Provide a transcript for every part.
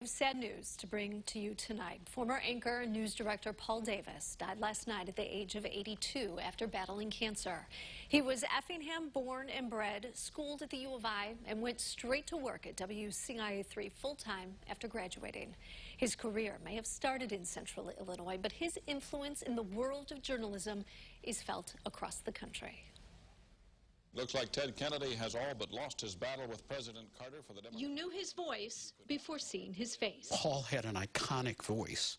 Sad news to bring to you tonight. Former anchor and news director Paul Davis died last night at the age of 82 after battling cancer. He was Effingham born and bred, schooled at the U of I, and went straight to work at WCIA-3 full-time after graduating. His career may have started in Central Illinois, but his influence in the world of journalism is felt across the country. Looks like Ted Kennedy has all but lost his battle with President Carter for the Democrats. You knew his voice before seeing his face. Paul had an iconic voice,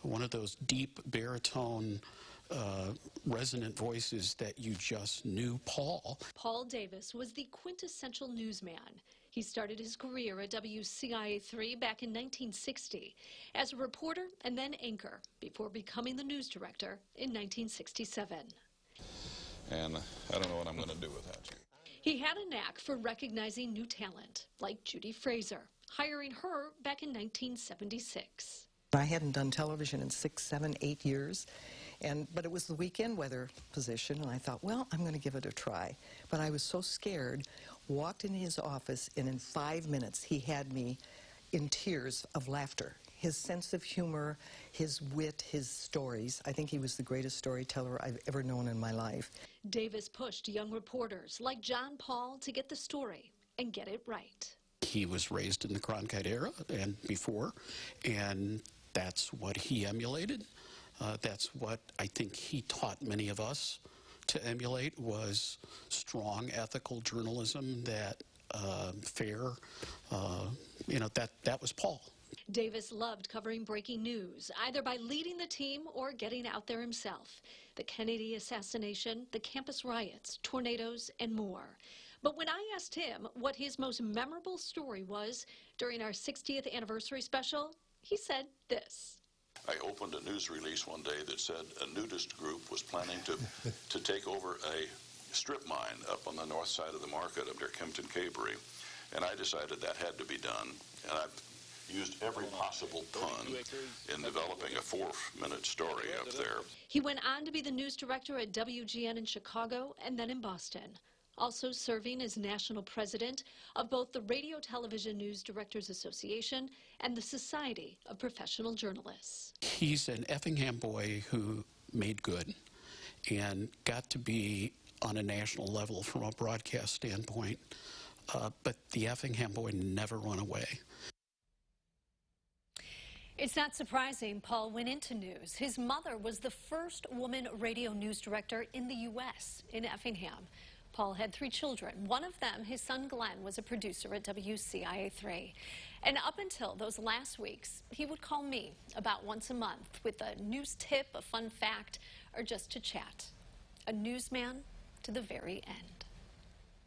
one of those deep baritone resonant voices that you just knew Paul. Paul Davis was the quintessential newsman. He started his career at WCIA-3 back in 1960 as a reporter and then anchor before becoming the news director in 1967. And I don't know what I'm going to do without you. He had a knack for recognizing new talent, like Judy Fraser, hiring her back in 1976. I hadn't done television in 6, 7, 8 years, but it was the weekend weather position, and I thought, well, I'm going to give it a try. But I was so scared, walked in his office, and in 5 minutes he had me in tears of laughter. His sense of humor, his wit, his stories. I think he was the greatest storyteller I've ever known in my life. Davis pushed young reporters like John Paul to get the story and get it right. He was raised in the Cronkite era and before, and that's what he emulated. That's what I think he taught many of us to emulate, was strong ethical journalism, that fair, that was Paul. Davis loved covering breaking news, either by leading the team or getting out there himself. The Kennedy assassination, the campus riots, tornadoes, and more. But when I asked him what his most memorable story was during our 60th anniversary special, he said this. I opened a news release one day that said a nudist group was planning to take over a strip mine up on the north side of the market up near Kempton Cabery. And I decided that had to be done. And I've used every possible pun in developing a 4-minute story up there. He went on to be the news director at WGN in Chicago and then in Boston, also serving as national president of both the Radio Television News Directors Association and the Society of Professional Journalists. He's an Effingham boy who made good and got to be on a national level from a broadcast standpoint, but the Effingham boy never run away. It's not surprising Paul went into news. His mother was the first woman radio news director in the U.S. in Effingham. Paul had 3 children. One of them, his son Glenn, was a producer at WCIA-3. And up until those last weeks, he would call me about once a month with a news tip, a fun fact, or just to chat. A newsman to the very end.